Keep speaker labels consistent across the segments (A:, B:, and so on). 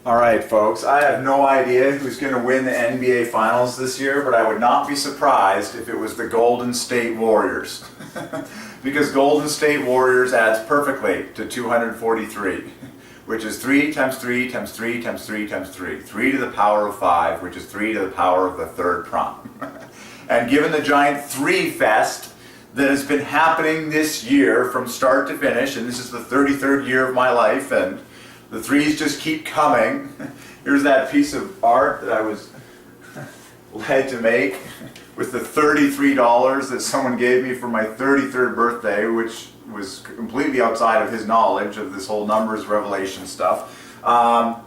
A: All right, folks, I have no idea who's going to win the NBA Finals this year, but I would not be surprised if it was the Golden State Warriors. Because Golden State Warriors adds perfectly to 243, which is 3 times 3 times 3 times 3 times 3. 3 to the power of 5, which is 3 to the power of the third prime. And given the giant 3 fest that has been happening this year from start to finish, and this is the 33rd year of my life, and the 3s just keep coming. Here's that piece of art that I was led to make with the $33 that someone gave me for my 33rd birthday, which was completely outside of his knowledge of this whole numbers revelation stuff. I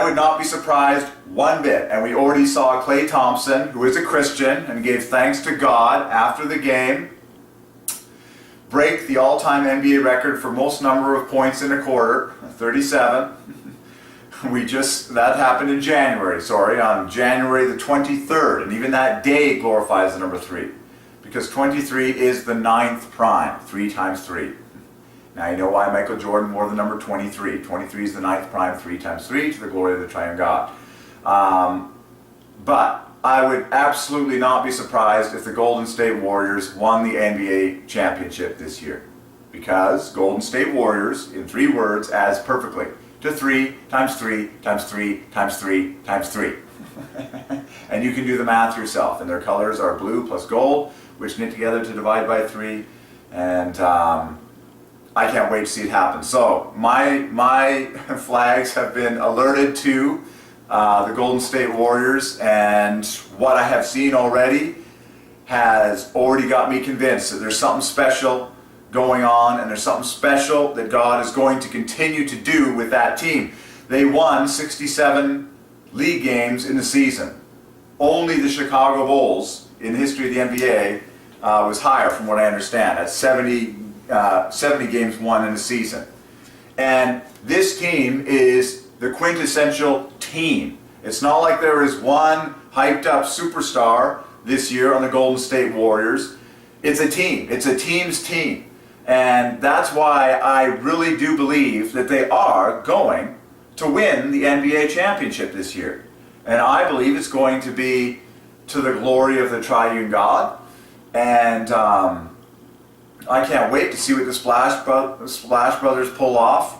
A: would not be surprised one bit, and we already saw Klay Thompson, who is a Christian and gave thanks to God after the game, break the all-time NBA record for most number of points in a quarter, 37. That happened in January, on January the 23rd, and even that day glorifies the number 3, because 23 is the 9th prime, 3 times 3. Now you know why Michael Jordan wore the number 23. 23 is the 9th prime, 3 times 3, to the glory of the Triune God. But I would absolutely not be surprised if the Golden State Warriors won the NBA championship this year. Because Golden State Warriors, in 3 words, adds perfectly to 3 times 3 times 3 times 3 times 3. And you can do the math yourself. And their colors are blue plus gold, which knit together to divide by 3. And I can't wait to see it happen. So my flags have been alerted to the Golden State Warriors, and what I have seen already has already got me convinced that there's something special going on, and there's something special that God is going to continue to do with that team. They won 67 league games in the season. Only the Chicago Bulls in the history of the NBA was higher, from what I understand, at 70 games won in a season. And this team is the quintessential team. It's not like there is one hyped up superstar this year on the Golden State Warriors. It's a team. It's a team's team. And that's why I really do believe that they are going to win the NBA championship this year. And I believe it's going to be to the glory of the Triune God. And I can't wait to see what the Splash Brothers pull off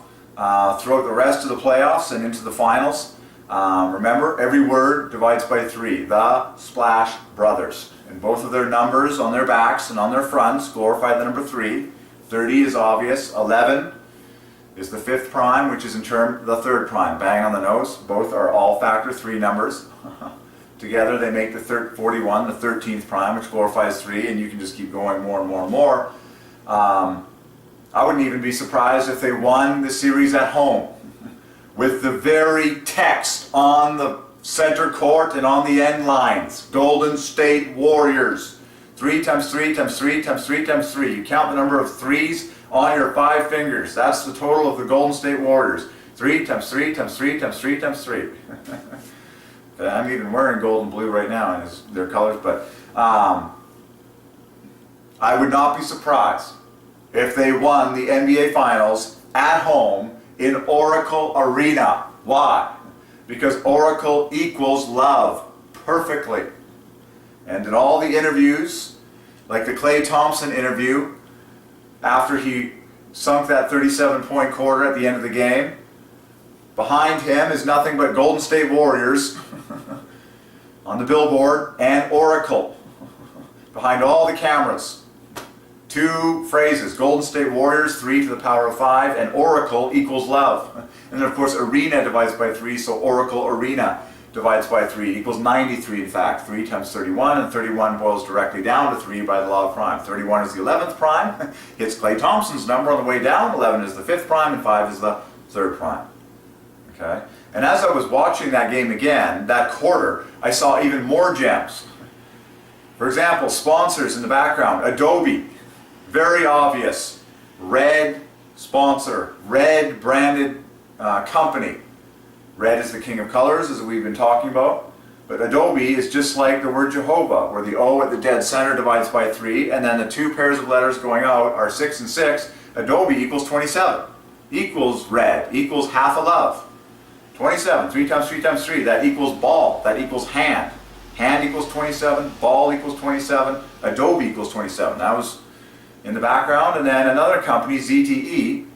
A: throughout the rest of the playoffs and into the finals. Remember, every word divides by 3. The Splash Brothers. And both of their numbers on their backs and on their fronts glorify the number 3. 30 is obvious. 11 is the 5th prime, which is in turn the 3rd prime. Bang on the nose. Both are all factor 3 numbers. Together they make the 41, the 13th prime, which glorifies 3, and you can just keep going more and more and more. I wouldn't even be surprised if they won the series at home with the very text on the center court and on the end lines. Golden State Warriors. 3 times 3 times 3 times 3 times 3. You count the number of 3s on your 5 fingers. That's the total of the Golden State Warriors. 3 times 3 times 3 times 3 times 3. I'm even wearing gold and blue right now in their colors, but I would not be surprised if they won the NBA Finals at home in Oracle Arena. Why? Because Oracle equals love perfectly. And in all the interviews, like the Klay Thompson interview, after he sunk that 37-point quarter at the end of the game, behind him is nothing but Golden State Warriors on the billboard and Oracle behind all the cameras. 2 phrases, Golden State Warriors, 3 to the power of 5, and Oracle equals love. And then of course Arena divides by 3, so Oracle Arena divides by 3 equals 93 in fact. 3 times 31, and 31 boils directly down to 3 by the law of prime. 31 is the 11th prime, hits Klay Thompson's number on the way down, 11 is the 5th prime, and 5 is the 3rd prime. Okay? And as I was watching that game again, that quarter, I saw even more gems. For example, sponsors in the background, Adobe. Very obvious, red sponsor, red branded company. Red is the king of colors, as we've been talking about. But Adobe is just like the word Jehovah, where the O at the dead center divides by 3, and then the 2 pairs of letters going out are 6 and 6. Adobe equals 27. Equals red, equals half a love. 27. 3 times 3 times 3. That equals ball. That equals hand. Hand equals 27. Ball equals 27. Adobe equals 27. That was in the background. And then another company, ZTE,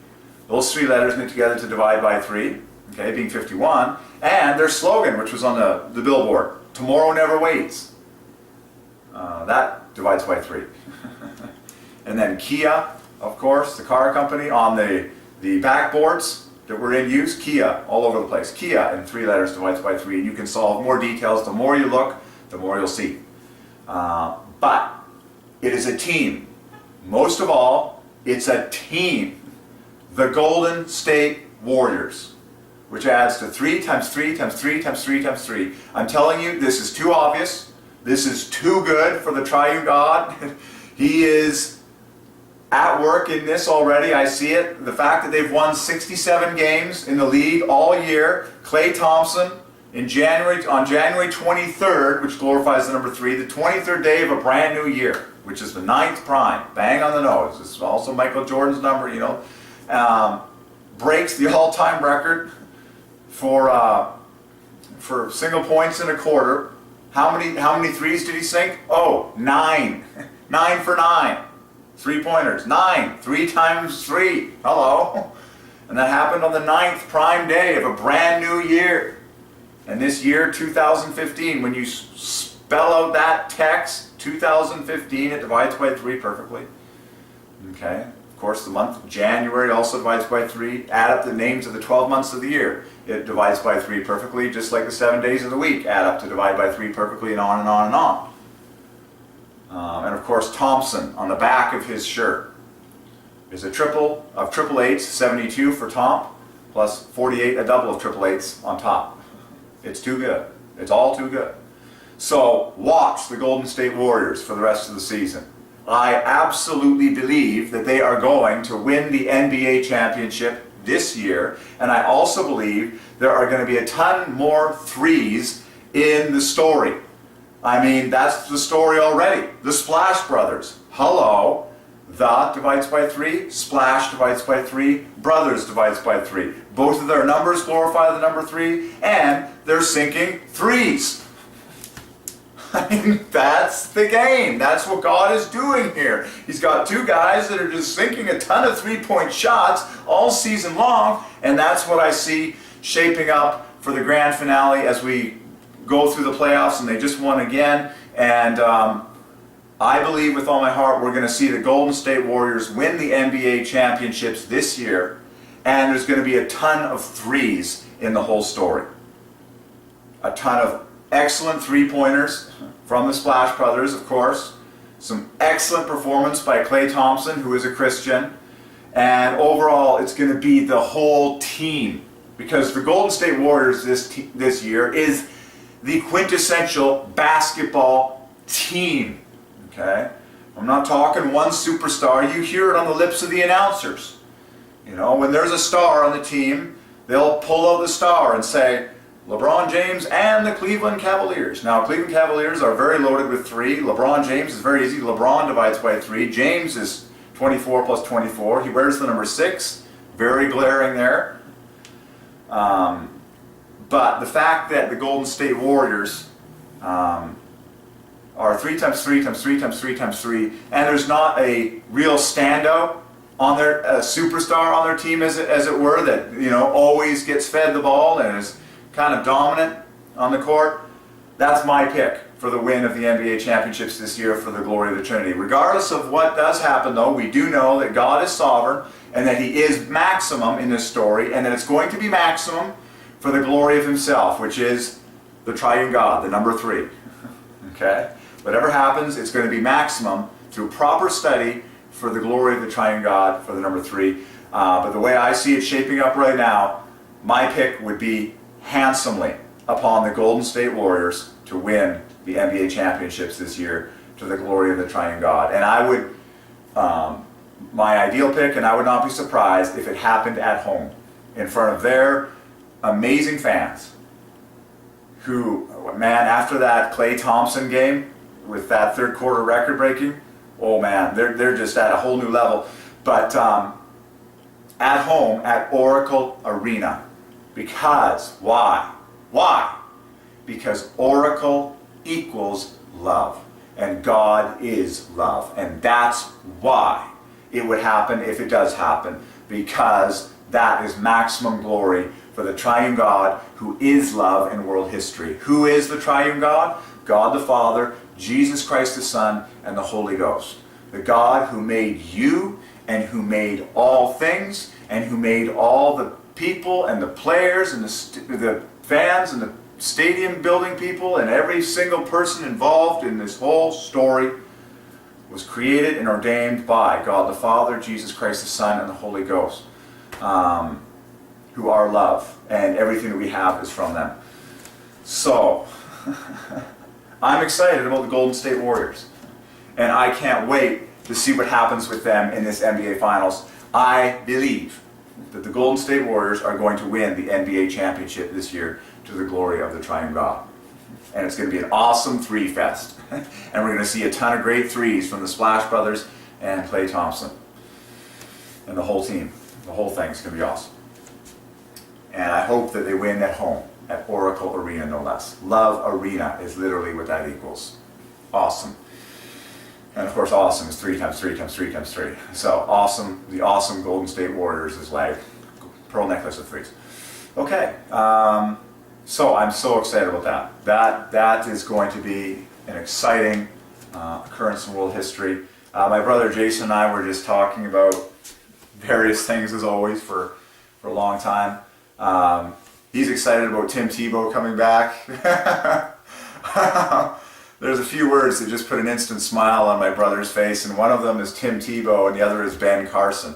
A: those three letters knit together to divide by 3, okay, being 51. And their slogan, which was on the billboard, tomorrow never waits. That divides by 3. And then Kia, of course, the car company, on the backboards that were in use, Kia, all over the place. Kia in 3 letters divides by 3. And you can solve more details. The more you look, the more you'll see. But it is a team. Most of all, it's a team. The Golden State Warriors, which adds to 3 times 3 times 3 times 3 times 3. I'm telling you, this is too obvious. This is too good for the Triune God. He is at work in this already. I see it. The fact that they've won 67 games in the league all year. Klay Thompson on January 23rd, which glorifies the number 3, the 23rd day of a brand new year, which is the 9th prime. Bang on the nose. It's also Michael Jordan's number, you know. Breaks the all-time record for single points in a quarter. How many threes did he sink? Oh, 9. 9 for 9. 3-pointers. 9. 3 times 3. Hello. And that happened on the 9th prime day of a brand new year. And this year, 2015, when you spell out that text, 2015, it divides by 3 perfectly. Okay. Of course, the month of January also divides by 3. Add up the names of the 12 months of the year. It divides by 3 perfectly, just like the 7 days of the week add up to divide by 3 perfectly, and on and on and on. And of course, Thompson on the back of his shirt is a triple of triple eights, 72 for Tom, plus 48, a double of triple eights on top. It's too good. It's all too good. So watch the Golden State Warriors for the rest of the season. I absolutely believe that they are going to win the NBA championship this year, and I also believe there are going to be a ton more threes in the story. I mean, that's the story already. The Splash Brothers. Hello. The divides by 3, Splash divides by 3, Brothers divides by 3. Both of their numbers glorify the number 3, and they're sinking threes. I mean, that's the game. That's what God is doing here. He's got 2 guys that are just sinking a ton of 3-point shots all season long, and that's what I see shaping up for the grand finale as we go through the playoffs, and they just won again. And I believe with all my heart we're going to see the Golden State Warriors win the NBA championships this year, and there's going to be a ton of threes in the whole story. A ton of excellent 3-pointers from the Splash Brothers, of course. Some excellent performance by Klay Thompson, who is a Christian. And overall, it's going to be the whole team. Because the Golden State Warriors this year is the quintessential basketball team. Okay? I'm not talking one superstar. You hear it on the lips of the announcers. You know, when there's a star on the team, they'll pull out the star and say, LeBron James and the Cleveland Cavaliers. Now, Cleveland Cavaliers are very loaded with 3. LeBron James is very easy. LeBron divides by 3. James is 24 plus 24. He wears the number 6. Very glaring there. But the fact that the Golden State Warriors are 3 times 3 times 3 times 3 times 3, and there's not a real standout on their superstar on their team, as it were, that, you know, always gets fed the ball and is kind of dominant on the court. That's my pick for the win of the NBA championships this year for the glory of the Trinity. Regardless of what does happen, though, we do know that God is sovereign and that He is maximum in this story, and that it's going to be maximum for the glory of Himself, which is the Triune God, the number 3. Okay? Whatever happens, it's going to be maximum through proper study for the glory of the Triune God for the number 3. But the way I see it shaping up right now, my pick would be handsomely upon the Golden State Warriors to win the NBA championships this year to the glory of the Triune God. And I would, my ideal pick, and I would not be surprised if it happened at home in front of their amazing fans who, man, after that Klay Thompson game with that 3rd quarter record breaking, oh man, they're just at a whole new level. But at home at Oracle Arena, Because, why? Why? Because oracle equals love. And God is love. And that's why it would happen if it does happen. Because that is maximum glory for the Triune God who is love in world history. Who is the Triune God? God the Father, Jesus Christ the Son, and the Holy Ghost. The God who made you and who made all things and who made all the people and the players and the fans and the stadium building people and every single person involved in this whole story was created and ordained by God the Father, Jesus Christ the Son, and the Holy Ghost, who are love, and everything that we have is from them. So, I'm excited about the Golden State Warriors, and I can't wait to see what happens with them in this NBA Finals. I believe that the Golden State Warriors are going to win the NBA championship this year to the glory of the Triune God. And it's going to be an awesome three fest. And we're going to see a ton of great threes from the Splash Brothers and Klay Thompson. And the whole team. The whole thing's going to be awesome. And I hope that they win at home, at Oracle Arena no less. Love Arena is literally what that equals. Awesome. And of course, awesome is 3 times 3 times 3 times 3. So awesome, the awesome Golden State Warriors is like pearl necklace of threes. Okay, so I'm so excited about that. That is going to be an exciting occurrence in world history. My brother Jason and I were just talking about various things as always for a long time. He's excited about Tim Tebow coming back. There's a few words that just put an instant smile on my brother's face, and one of them is Tim Tebow, and the other is Ben Carson.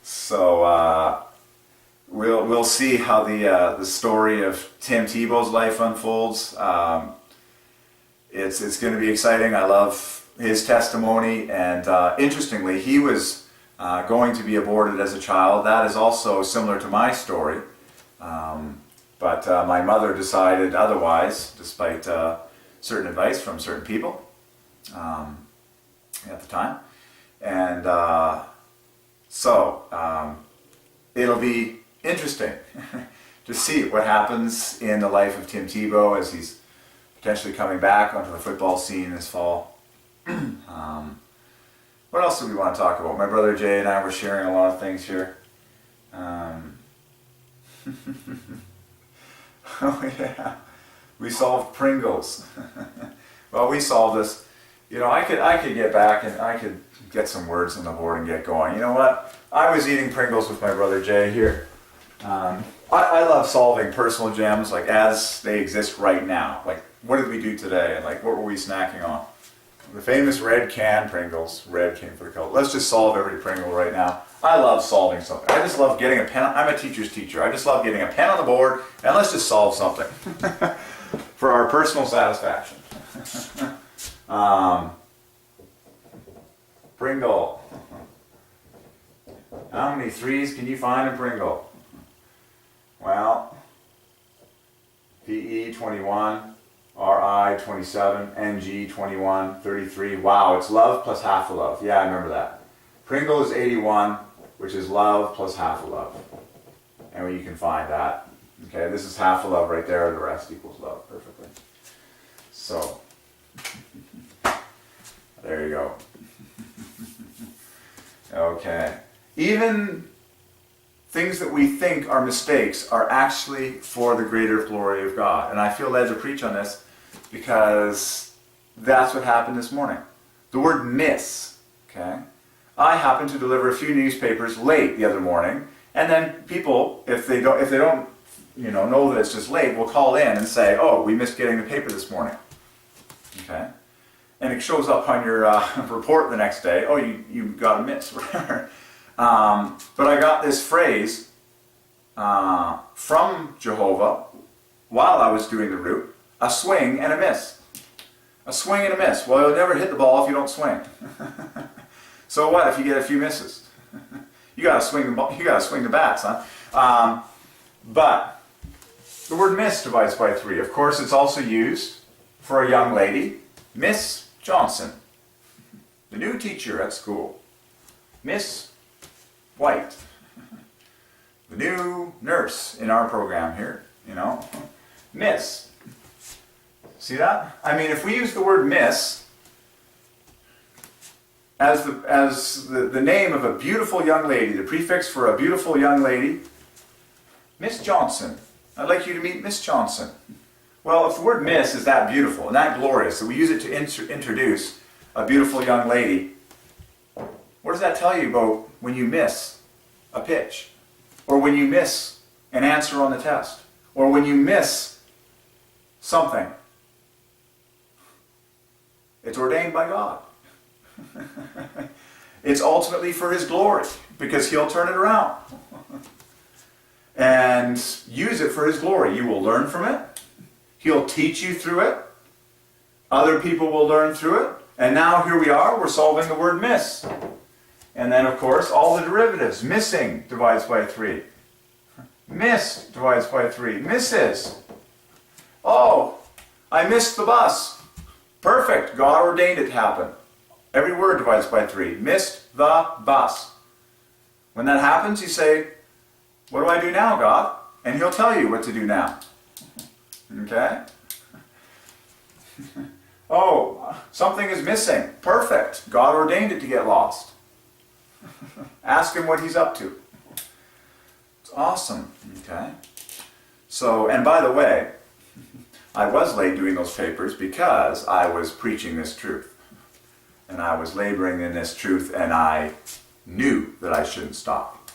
A: So we'll see how the story of Tim Tebow's life unfolds. It's going to be exciting. I love his testimony, and interestingly, he was going to be aborted as a child. That is also similar to my story. But my mother decided otherwise, despite certain advice from certain people at the time. And so it'll be interesting to see what happens in the life of Tim Tebow as he's potentially coming back onto the football scene this fall. What else do we want to talk about? My brother Jay and I were sharing a lot of things here. Oh yeah, we solved Pringles. Well, we solved this. You know, I could get back and I could get some words on the board and get going. You know what? I was eating Pringles with my brother Jay here. I love solving personal gems like as they exist right now. Like, what did we do today? And like, what were we snacking on? The famous red can Pringles. Red came for the color. Let's just solve every Pringle right now. I love solving something. I just love getting a pen. I'm a teacher's teacher. I just love getting a pen on the board and let's just solve something for our personal satisfaction. Pringle. How many threes can you find in Pringle? Well, PE 21, RI 27, NG 21, 33. Wow, it's love plus half a love. Yeah, I remember that. Pringle is 81, which is love plus half a love. And you can find that. Okay, this is half a love right there, the rest equals love perfectly. So, there you go. Okay. Even things that we think are mistakes are actually for the greater glory of God. And I feel led to preach on this because that's what happened this morning. The word miss, okay? I happened to deliver a few newspapers late the other morning, and then people, if they don't know that it's just late, will call in and say, "Oh, we missed getting the paper this morning." Okay? And it shows up on your report the next day. Oh, you got a miss, whatever. But I got this phrase from Jehovah while I was doing the route: a swing and a miss. A swing and a miss. Well, you'll never hit the ball if you don't swing. So what if you get a few misses? You gotta swing the ball. You gotta swing the bats, huh? But the word miss divides by 3. Of course, it's also used for a young lady, Miss Johnson, the new teacher at school, Miss White. The new nurse in our program here, you know, Miss. See that? I mean, if we use the word Miss as the name of a beautiful young lady, the prefix for a beautiful young lady, Miss Johnson. I'd like you to meet Miss Johnson. Well, if the word Miss is that beautiful and that glorious, that we use it to introduce a beautiful young lady, what does that tell you about when you miss a pitch? Or when you miss an answer on the test? Or when you miss something? It's ordained by God. It's ultimately for His glory, because He'll turn it around and use it for His glory. You will learn from it. He'll teach you through it. Other people will learn through it. And now here we are, we're solving the word miss. And then, of course, all the derivatives. Missing divides by 3. Miss divides by 3. Misses. Oh, I missed the bus. Perfect. God ordained it to happen. Every word divides by 3. Missed the bus. When that happens, you say, what do I do now, God? And He'll tell you what to do now. Okay? Oh, something is missing. Perfect. God ordained it to get lost. Ask Him what He's up to. It's awesome. Okay? So, and by the way, I was late doing those papers because I was preaching this truth. And I was laboring in this truth, and I knew that I shouldn't stop.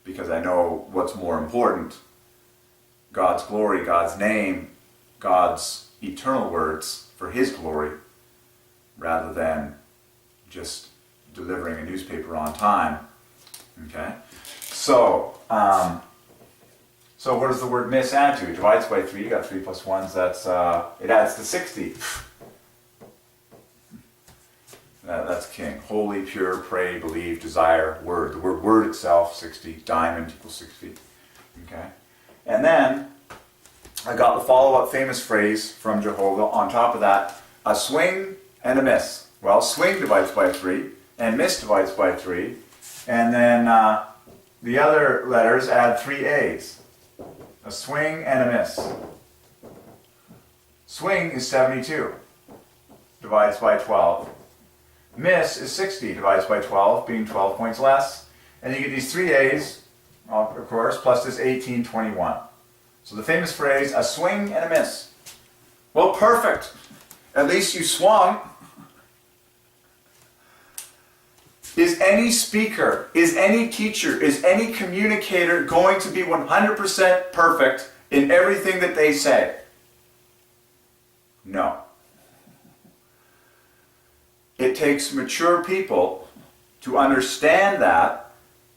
A: Because I know what's more important. God's glory, God's name, God's eternal words for His glory, rather than just delivering a newspaper on time. Okay? So, so what does the word miss add to? It divides by 3. You got 3 plus 1s. That's it adds to 60. That's king. Holy, pure, pray, believe, desire, word. The word word itself, 60. Diamond equals 60. Okay? And then I got the follow-up famous phrase from Jehovah on top of that. A swing and a miss. Well, swing divides by 3. And miss divides by 3. And then the other letters add 3 A's. A swing and a miss. Swing is 72. Divides by 12. Miss is 60. Divides by 12, being 12 points less. And you get these 3 A's, of course, plus this 1821. So the famous phrase, a swing and a miss. Well, perfect. At least you swung. Is any speaker, is any teacher, is any communicator going to be 100% perfect in everything that they say? No. It takes mature people to understand that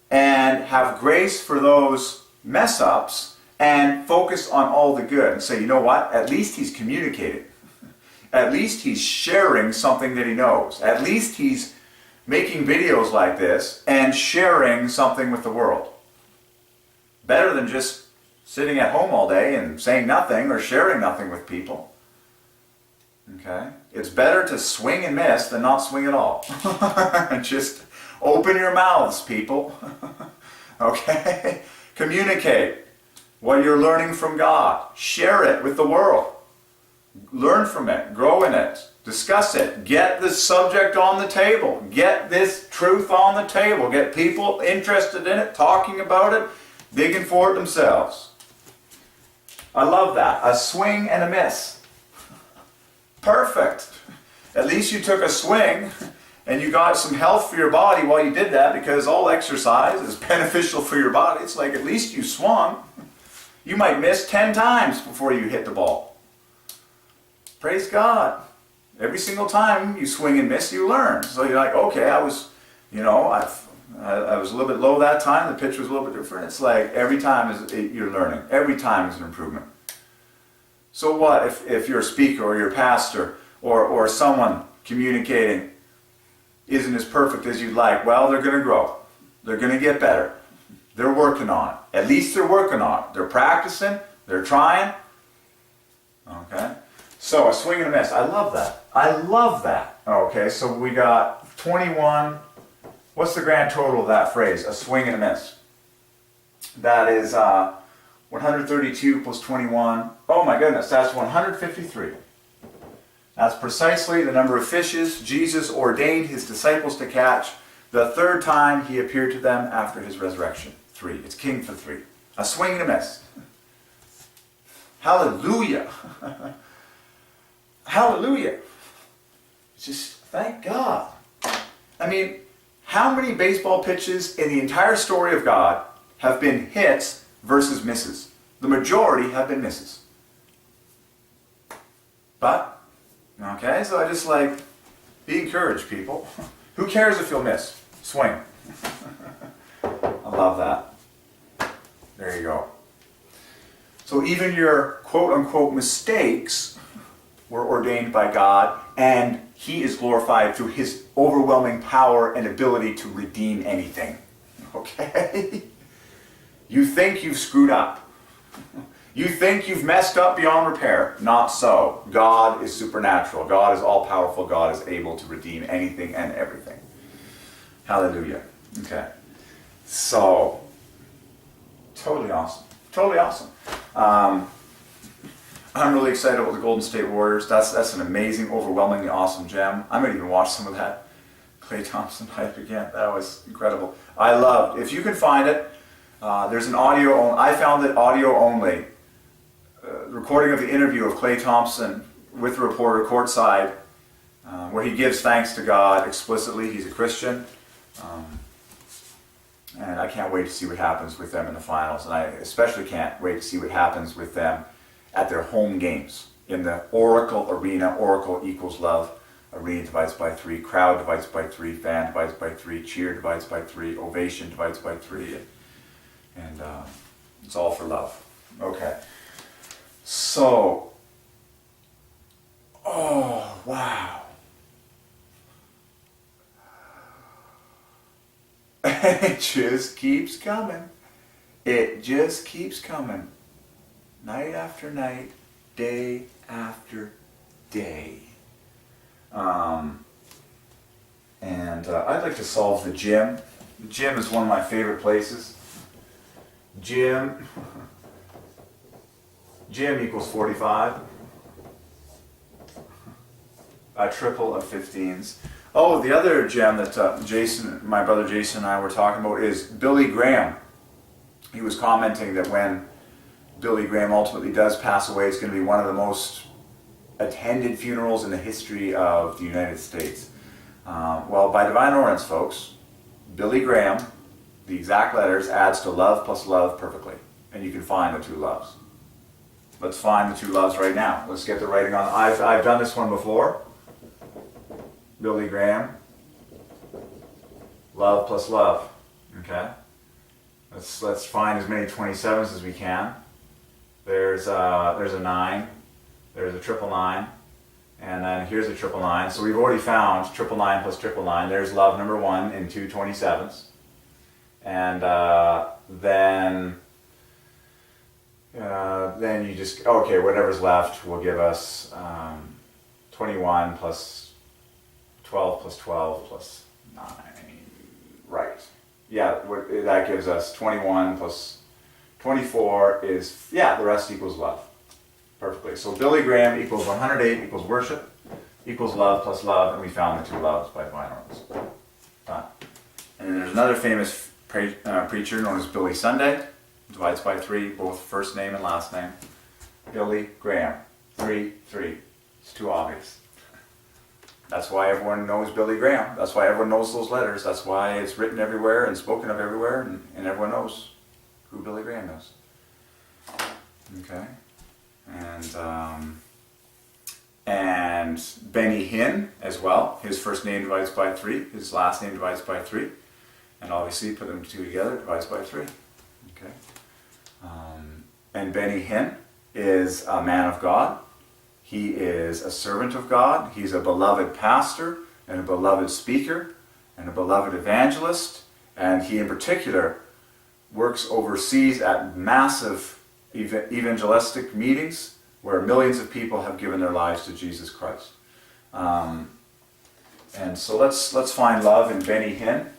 A: and have grace for those mess-ups and focus on all the good and say, you know what? At least he's communicating. At least he's sharing something that he knows. At least he's making videos like this and sharing something with the world. Better than just sitting at home all day and saying nothing or sharing nothing with people. Okay? It's better to swing and miss than not swing at all. Just open your mouths, people. Okay? Communicate what you're learning from God. Share it with the world. Learn from it. Grow in it. Discuss it. Get the subject on the table. Get this truth on the table. Get people interested in it, talking about it, digging for it themselves. I love that. A swing and a miss. Perfect. At least you took a swing and you got some health for your body while you did that, because all exercise is beneficial for your body. It's like at least you swung. You might miss 10 times before you hit the ball. Praise God. Every single time you swing and miss, you learn. So you're like, okay, I was a little bit low that time. The pitch was a little bit different. It's like every time you're learning. Every time is an improvement. So what if you're a speaker or you're a pastor or someone communicating isn't as perfect as you'd like? Well, they're going to grow. They're going to get better. They're working on it. At least they're working on it. They're practicing. They're trying. Okay? So a swing and a miss. I love that. I love that. Okay, so we got 21. What's the grand total of that phrase? A swing and a miss. That is 132 plus 21. Oh my goodness, that's 153. That's precisely the number of fishes Jesus ordained his disciples to catch the third time he appeared to them after his resurrection. 3. It's king for 3. A swing and a miss. Hallelujah. Hallelujah. Just thank God. I mean, how many baseball pitches in the entire story of God have been hits versus misses? The majority have been misses. But, okay, so I just be encouraged, people. Who cares if you'll miss? Swing. I love that. There you go. So even your quote-unquote mistakes were ordained by God, and he is glorified through his overwhelming power and ability to redeem anything. Okay? You think you've screwed up. You think you've messed up beyond repair. Not so. God is supernatural. God is all-powerful. God is able to redeem anything and everything. Hallelujah. Okay. So, totally awesome. Totally awesome. I'm really excited about the Golden State Warriors. That's an amazing, overwhelmingly awesome gem. I might even watch some of that Klay Thompson hype again. That was incredible. I loved. If you can find it, there's an audio. I found it audio only. Recording of the interview of Klay Thompson with the reporter courtside, where he gives thanks to God explicitly. He's a Christian. And I can't wait to see what happens with them in the finals. And I especially can't wait to see what happens with them at their home games. In the Oracle Arena, Oracle equals love. Arena divides by 3, crowd divides by 3, fan divides by 3, cheer divides by 3, ovation divides by 3. And it's all for love. Okay. So, oh, wow. It just keeps coming. It just keeps coming. Night after night, day after day. I'd like to solve the gym. The gym is one of my favorite places. Gym equals 45. A triple of 15s. Oh, the other gem that my brother Jason and I were talking about is Billy Graham. He was commenting that when Billy Graham ultimately does pass away, it's going to be one of the most attended funerals in the history of the United States. Well, by Divine Ordinance, folks, Billy Graham, the exact letters, adds to love plus love perfectly. And you can find the two loves. Let's find the two loves right now. Let's get the writing on. I've done this one before. Billy Graham, love plus love. Okay? Let's find as many 27s as we can. There's a 9. There's a 999. And then here's a 999. So we've already found 999 plus 999. There's love number 1 in two 27s. And then you just, okay, whatever's left will give us 21 plus 12 plus 12 plus 9. Right. Yeah, that gives us 21 plus 24 is, yeah, the rest equals love. Perfectly. So Billy Graham equals 108 equals worship equals love plus love, and we found the two loves by Divine Ordinance. And then there's another famous preacher known as Billy Sunday. Divides by 3, both first name and last name. Billy Graham. 3, 3. It's too obvious. That's why everyone knows Billy Graham. That's why everyone knows those letters. That's why it's written everywhere and spoken of everywhere, and everyone knows who Billy Graham is. Okay. And Benny Hinn as well. His first name divides by 3. His last name divides by 3. And obviously put them two together, divides by 3. Okay. And Benny Hinn is a man of God. He is a servant of God. He's a beloved pastor and a beloved speaker and a beloved evangelist. And he in particular works overseas at massive evangelistic meetings where millions of people have given their lives to Jesus Christ. And so let's find love in Benny Hinn.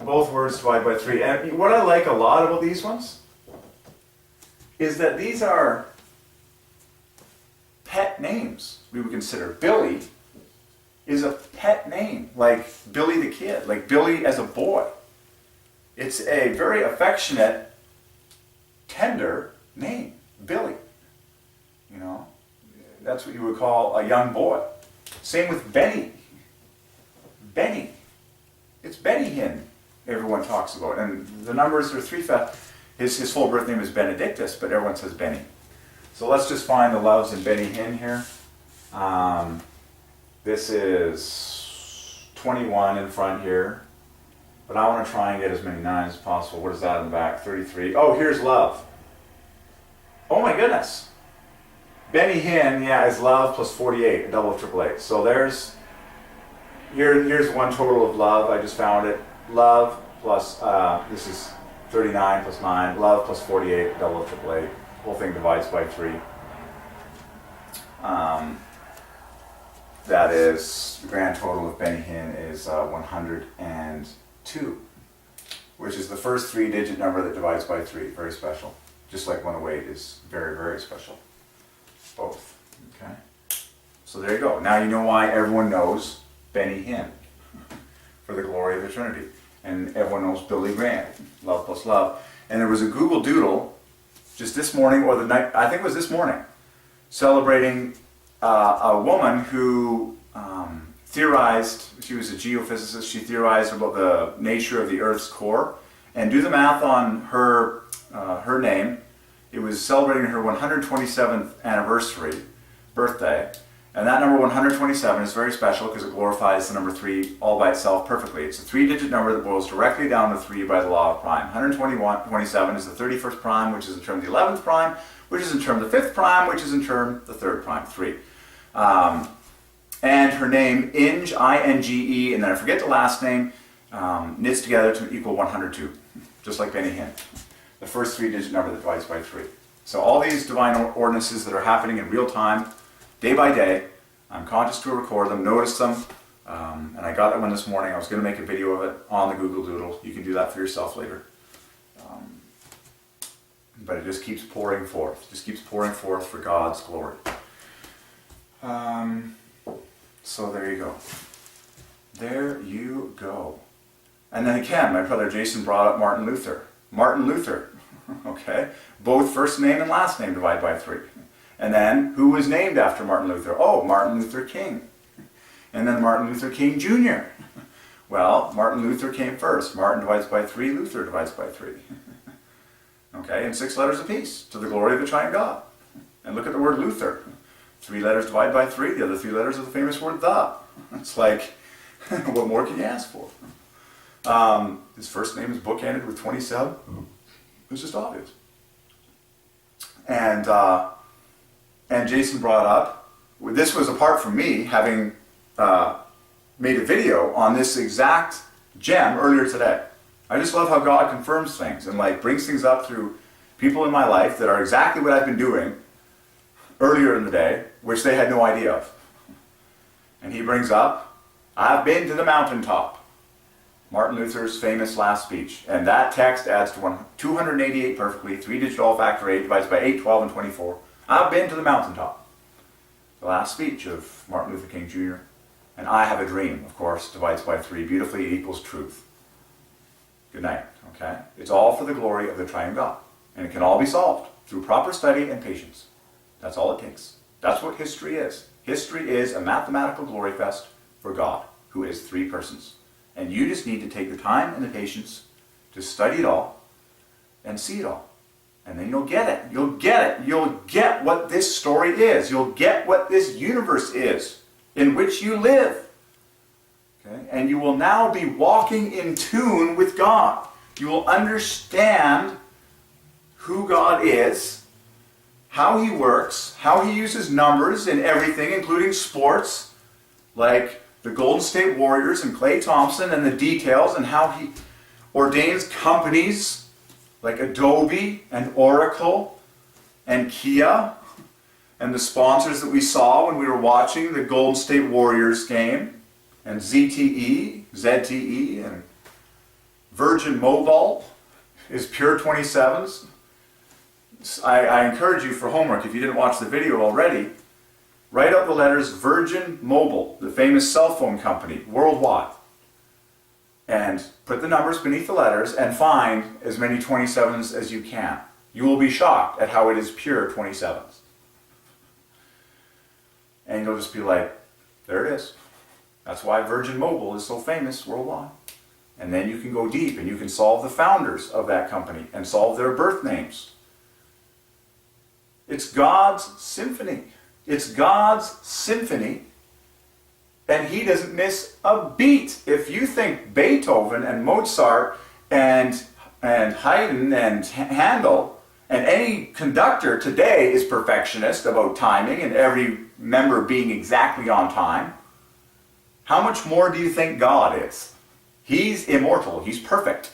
A: Both words divided by 3. And what I like a lot about these ones is that these are pet names, we would consider. Billy is a pet name, like Billy the Kid, like Billy as a boy. It's a very affectionate, tender name, Billy. You know, that's what you would call a young boy. Same with Benny. Benny. It's Benny Hinn, everyone talks about. And the numbers are his full birth name is Benedictus, but everyone says Benny. So let's just find the loves in Benny Hinn here. This is 21 in front here. But I want to try and get as many 9s as possible. What is that in the back? 33. Oh, here's love. Oh my goodness. Benny Hinn, yeah, is love plus 48, a double of 888. So here's one total of love. I just found it. Love plus, this is 39 plus 9. Love plus 48, double of 888. Whole thing divides by 3. That is, the grand total of Benny Hinn is 102, which is the first 3-digit number that divides by 3. Very special. Just like 108 is very, very special. Both. Okay? So there you go. Now you know why everyone knows Benny Hinn for the glory of the Trinity. And everyone knows Billy Graham, love plus love. And there was a Google Doodle just this morning, or the night, I think it was this morning, celebrating a woman who theorized, she was a geophysicist, she theorized about the nature of the Earth's core. And do the math on her name. It was celebrating her 127th birthday. And that number 127 is very special because it glorifies the number 3 all by itself perfectly. It's a 3-digit number that boils directly down to 3 by the law of prime. 127 is the 31st prime, which is in term the 11th prime, which is in term the 5th prime, which is in term the 3rd prime, 3. And her name, Inge, I-N-G-E, and then I forget the last name, knits together to equal 102, just like Benny Hinn. The first 3-digit number that divides by 3. So all these divine ordinances that are happening in real time, day by day, I'm conscious to record them, notice them, and I got that one this morning. I was going to make a video of it on the Google Doodle. You can do that for yourself later. But it just keeps pouring forth. Just keeps pouring forth for God's glory. So there you go. There you go. And then again, my brother Jason brought up Martin Luther. Martin Luther, okay? Both first name and last name divide by 3. And then, who was named after Martin Luther? Oh, Martin Luther King. And then Martin Luther King Jr. Well, Martin Luther came first. Martin divides by 3, Luther divides by 3. Okay, and 6 letters apiece, to the glory of the Triune God. And look at the word Luther. 3 letters divide by 3, the other 3 letters of the famous word the. It's like, what more can you ask for? His first name is bookended with 27. It's just obvious. And Jason brought up, this was apart from me having made a video on this exact gem earlier today. I just love how God confirms things and like brings things up through people in my life that are exactly what I've been doing earlier in the day, which they had no idea of. And he brings up, I've been to the mountaintop. Martin Luther's famous last speech. And that text adds to 288 perfectly, 3-digit all factor 8, divides by 8, 12, and 24. I've been to the mountaintop. The last speech of Martin Luther King Jr. And I have a dream, of course, divides by 3. Beautifully, it equals truth. Good night, okay? It's all for the glory of the Triune God. And it can all be solved through proper study and patience. That's all it takes. That's what history is. History is a mathematical glory fest for God, who is 3 persons. And you just need to take the time and the patience to study it all and see it all. And then you'll get it. You'll get it. You'll get what this story is. You'll get what this universe is in which you live. Okay? And you will now be walking in tune with God. You will understand who God is, how He works, how He uses numbers in everything, including sports, like the Golden State Warriors and Klay Thompson, and the details, and how He ordains companies like Adobe and Oracle and Kia and the sponsors that we saw when we were watching the Golden State Warriors game, and ZTE, and Virgin Mobile is pure 27s. I encourage you for homework, if you didn't watch the video already, write out the letters Virgin Mobile, the famous cell phone company worldwide, and put the numbers beneath the letters and find as many 27s as you can. You will be shocked at how it is pure 27s. And you'll just be like, there it is. That's why Virgin Mobile is so famous worldwide. And then you can go deep and you can solve the founders of that company and solve their birth names. It's God's symphony. It's God's symphony, and He doesn't miss a beat. If you think Beethoven and Mozart and Haydn and Handel and any conductor today is perfectionist about timing and every member being exactly on time, how much more do you think God is? He's immortal. He's perfect.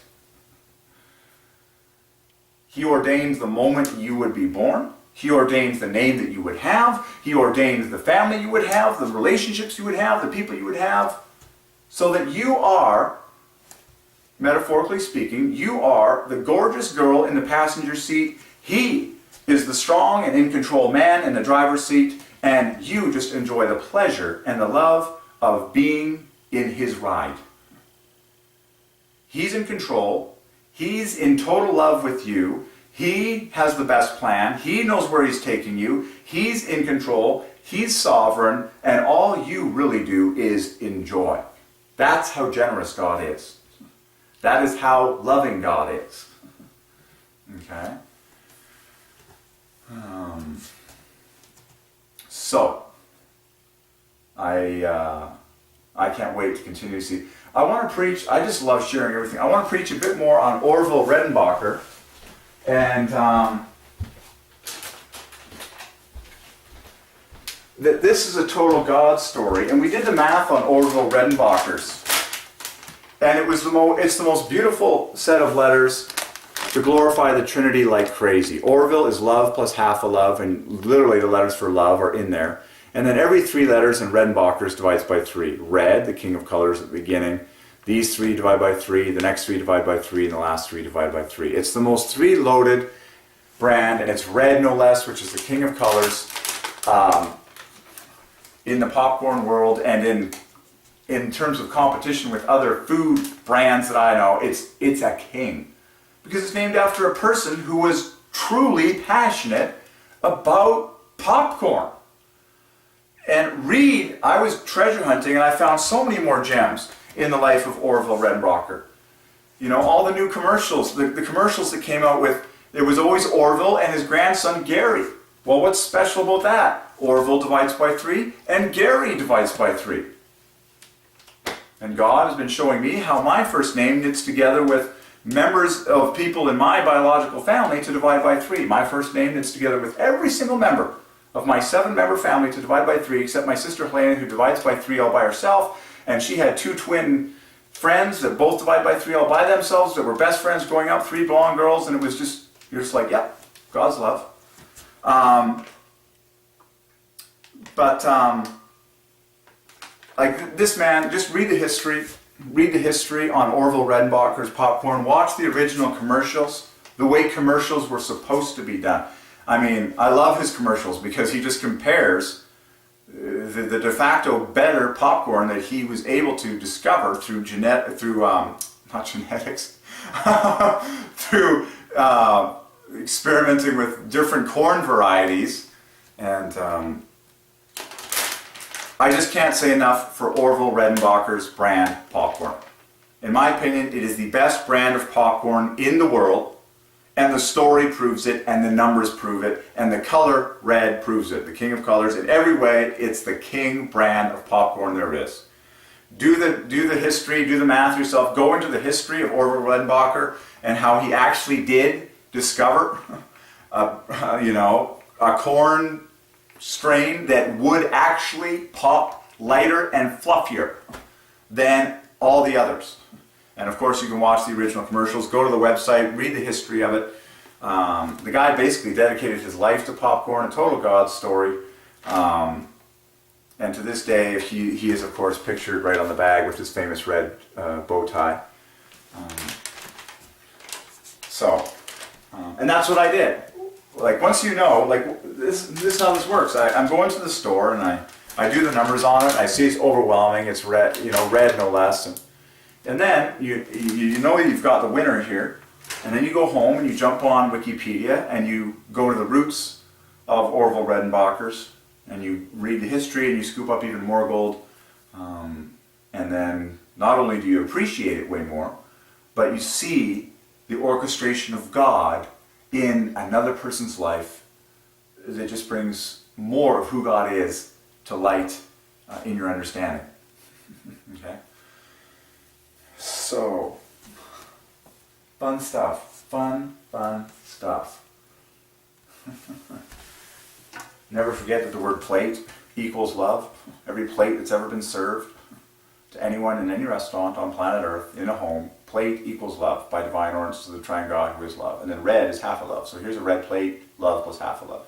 A: He ordained the moment you would be born. He ordains the name that you would have. He ordains the family you would have, the relationships you would have, the people you would have, so that you are, metaphorically speaking, you are the gorgeous girl in the passenger seat. He is the strong and in control man in the driver's seat, and you just enjoy the pleasure and the love of being in His ride. He's in control. He's in total love with you. He has the best plan. He knows where He's taking you. He's in control. He's sovereign. And all you really do is enjoy. That's how generous God is. That is how loving God is. Okay? So, I can't wait to continue to see. I want to preach, I just love sharing everything. I want to preach a bit more on Orville Redenbacher. And that this is a total God story. And we did the math on Orville Redenbacher's. And it's the most beautiful set of letters to glorify the Trinity like crazy. Orville is love plus half a love, and literally the letters for love are in there. And then every three letters in Redenbacher's divides by 3. Red, the king of colors at the beginning. These 3 divide by 3, the next 3 divide by 3, and the last 3 divide by 3. It's the most 3-loaded brand, and it's red no less, which is the king of colors in the popcorn world, and in terms of competition with other food brands that I know, it's a king. Because it's named after a person who was truly passionate about popcorn. And I was treasure hunting, and I found so many more gems in the life of Orville Redenbacher. You know, all the new commercials, the commercials that came out with, it was always Orville and his grandson Gary. Well, what's special about that? Orville divides by 3 and Gary divides by 3. And God has been showing me how my first name knits together with members of people in my biological family to divide by 3. My first name knits together with every single member of my 7-member family to divide by 3, except my sister Helena, who divides by 3 all by herself. And she had 2 twin friends that both divide by 3 all by themselves, that were best friends growing up, 3 blonde girls, and it was just, you're just like, yep, God's love. Like this man, just read the history on Orville Redenbacher's popcorn, watch the original commercials, the way commercials were supposed to be done. I mean, I love his commercials because he just compares the de facto better popcorn that he was able to discover through through experimenting with different corn varieties. And I just can't say enough for Orville Redenbacher's brand popcorn. In my opinion, it is the best brand of popcorn in the world. And the story proves it, and the numbers prove it, and the color red proves it. The king of colors, in every way, it's the king brand of popcorn there is. Do the history, do the math yourself. Go into the history of Orville Redenbacher and how he actually did discover, a corn strain that would actually pop lighter and fluffier than all the others. And of course, you can watch the original commercials, go to the website, read the history of it. The guy basically dedicated his life to popcorn, a total God story. And to this day, he is, of course, pictured right on the bag with his famous red bow tie. So, and that's what I did. Like, once you know, like, this is how this works. I'm going to the store and I do the numbers on it. I see it's overwhelming. It's red, red no less. And then you know you've got the winner here. And then you go home and you jump on Wikipedia and you go to the roots of Orville Redenbacher's and you read the history and you scoop up even more gold. And then not only do you appreciate it way more, but you see the orchestration of God in another person's life that just brings more of who God is to light in your understanding. Okay? So, fun stuff. Fun stuff. Never forget that the word plate equals love. Every plate that's ever been served to anyone in any restaurant on planet Earth, in a home, plate equals love by Divine Ordinance to the Triune God who is love. And then red is half a love. So here's a red plate, love plus half a love.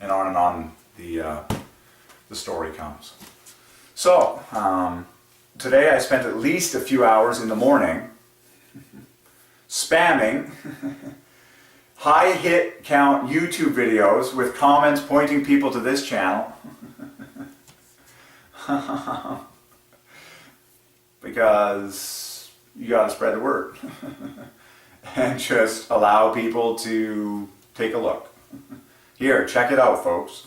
A: And on the story comes. So, today I spent at least a few hours in the morning spamming high hit count YouTube videos with comments pointing people to this channel. Because you got to spread the word and just allow people to take a look. Here, check it out, folks.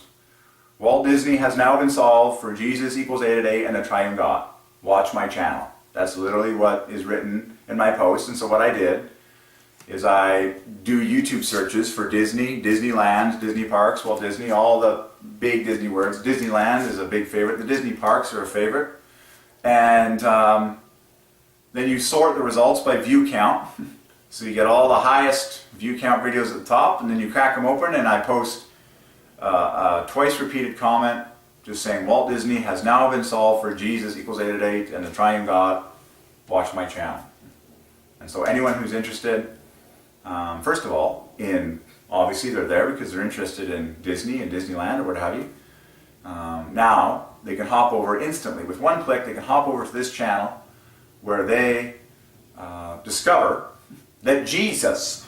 A: Walt Disney has now been solved for Jesus equals A to A and the Triune God. Watch my channel. That's literally what is written in my post. And so what I did is I do YouTube searches for Disney, Disneyland, Disney parks, Walt Disney, all the big Disney words. Disneyland is a big favorite. The Disney parks are a favorite. And then you sort the results by view count. So you get all the highest view count videos at the top, and then you crack them open, and I post a twice repeated comment just saying Walt Disney has now been solved for Jesus equals 8 at 8 and the Triune God. Watch my channel. And so anyone who's interested, first of all, obviously they're there because they're interested in Disney and Disneyland or what have you. Now they can hop over instantly. With one click, they can hop over to this channel where they discover that Jesus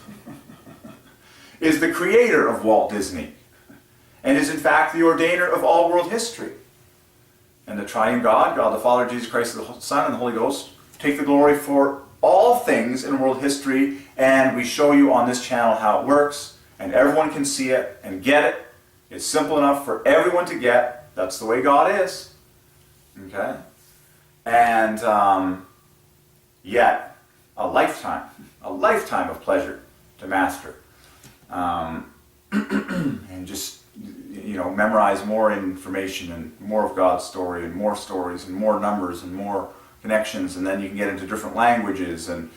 A: is the creator of Walt Disney and is in fact the ordainer of all world history. And the Triune God, God the Father, Jesus Christ, the Son, and the Holy Ghost, take the glory for all things in world history, and we show you on this channel how it works, and everyone can see it and get it. It's simple enough for everyone to get. That's the way God is. Okay? And yet, a lifetime of pleasure to master. And just, memorize more information and more of God's story and more stories and more numbers and more connections, and then you can get into different languages and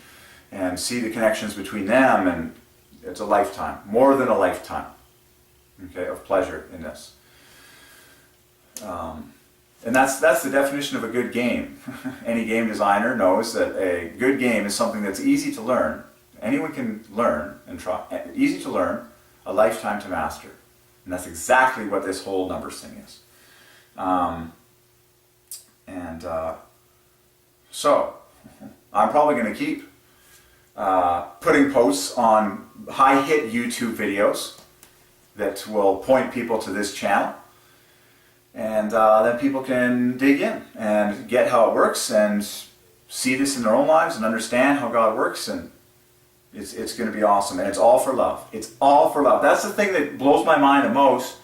A: see the connections between them, and it's a lifetime, more than a lifetime, okay, of pleasure in this. And that's the definition of a good game. Any game designer knows that a good game is something that's easy to learn. Anyone can learn and try. Easy to learn, a lifetime to master. And that's exactly what this whole numbers thing is. So, I'm probably going to keep putting posts on high-hit YouTube videos that will point people to this channel. And then people can dig in and get how it works and see this in their own lives and understand how God works. And it's going to be awesome. And it's all for love. It's all for love. That's the thing that blows my mind the most,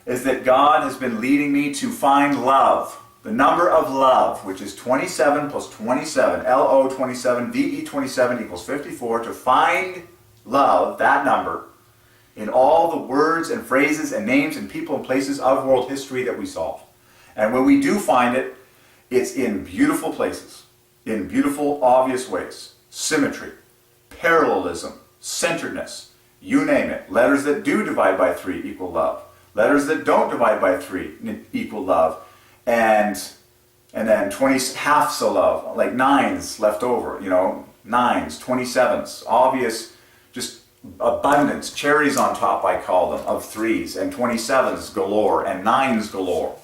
A: is that God has been leading me to find love. The number of love, which is 27 plus 27, LO 27, VE 27 equals 54, to find love, that number, in all the words and phrases and names and people and places of world history that we solve. And when we do find it, it's in beautiful places, in beautiful, obvious ways. Symmetry, parallelism, centeredness, you name it. Letters that do divide by 3 equal love. Letters that don't divide by 3 equal love. And then 20 halves of love, like 9s left over, 9s, 27s, obvious, just abundance, cherries on top I call them, of 3s, and 27s galore, and 9s galore.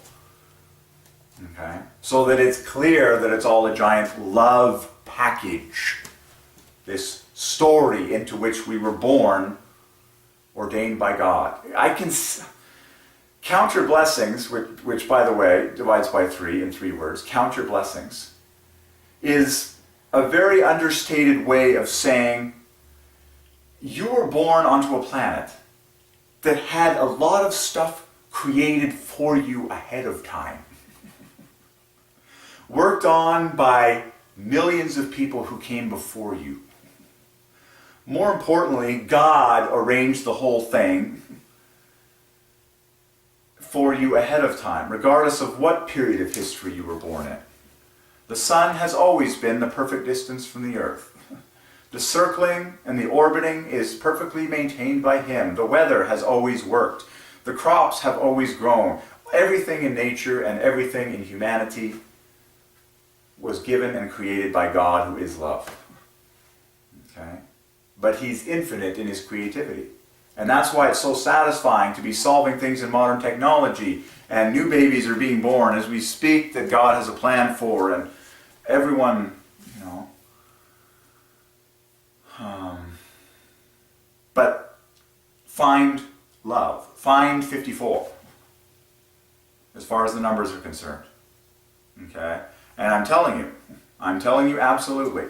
A: Okay? So that it's clear that it's all a giant love package. This story into which we were born, ordained by God. Count your blessings, which by the way divides by 3 in 3 words, count your blessings, is a very understated way of saying you were born onto a planet that had a lot of stuff created for you ahead of time. Worked on by millions of people who came before you. More importantly, God arranged the whole thing for you ahead of time, regardless of what period of history you were born in. The sun has always been the perfect distance from the earth. The circling and the orbiting is perfectly maintained by him. The weather has always worked. The crops have always grown. Everything in nature and everything in humanity was given and created by God, who is love. Okay? But he's infinite in his creativity. And that's why it's so satisfying to be solving things in modern technology, and new babies are being born as we speak that God has a plan for, and everyone, you know. But find love. Find 54, as far as the numbers are concerned. Okay? And I'm telling you absolutely,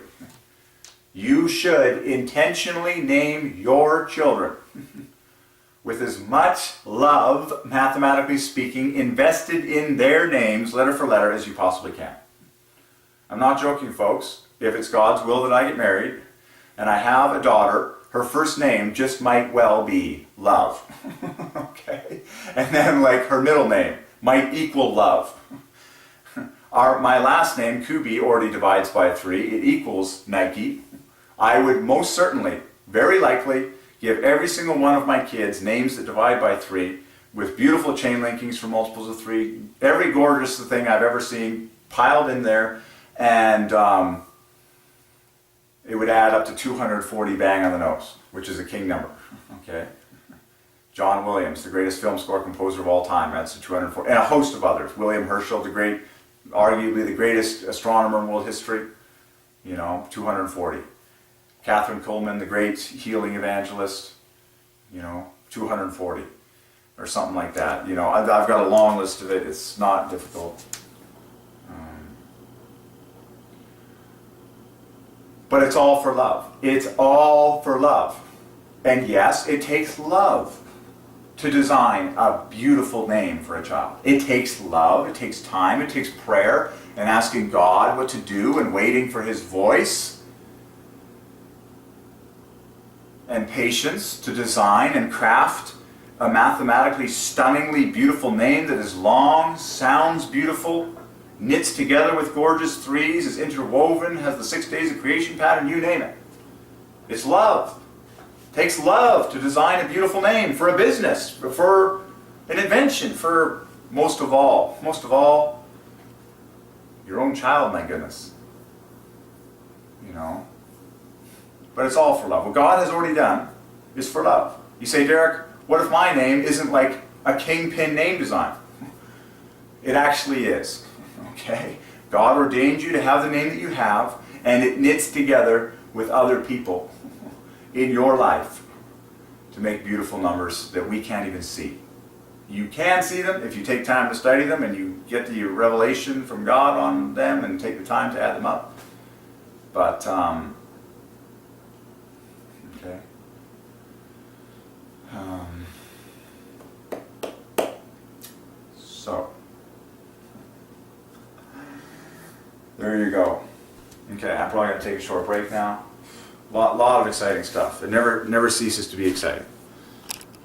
A: you should intentionally name your children with as much love, mathematically speaking, invested in their names, letter for letter, as you possibly can. I'm not joking, folks. If it's God's will that I get married, and I have a daughter, her first name just might well be Love. Okay? And then, like, her middle name might equal Love. My last name, Kubi, already divides by 3. It equals Nike. I would most certainly, very likely, give every single one of my kids names that divide by 3 with beautiful chain linkings for multiples of 3. Every gorgeous thing I've ever seen piled in there. And it would add up to 240 bang on the nose, which is a king number. Okay? John Williams, the greatest film score composer of all time, that's a 240. And a host of others. William Herschel, arguably the greatest astronomer in world history, 240. Catherine Kuhlman, the great healing evangelist, 240. Or something like that. I've got a long list of it. It's not difficult. But it's all for love. It's all for love. And yes, it takes love to design a beautiful name for a child. It takes love, it takes time, it takes prayer, and asking God what to do, and waiting for his voice, and patience to design and craft a mathematically stunningly beautiful name that is long, sounds beautiful, knits together with gorgeous 3s, is interwoven, has the 6 days of creation pattern, you name it. It's love. It takes love to design a beautiful name for a business, for an invention, for most of all, your own child, my goodness. But it's all for love. What God has already done is for love. You say, Derek, what if my name isn't like a kingpin name design? It actually is. Okay? God ordained you to have the name that you have, and it knits together with other people in your life to make beautiful numbers that we can't even see. You can see them if you take time to study them and you get the revelation from God on them and take the time to add them up. But, okay. So, there you go. Okay, I'm probably going to take a short break now. Lot of exciting stuff. It never ceases to be exciting.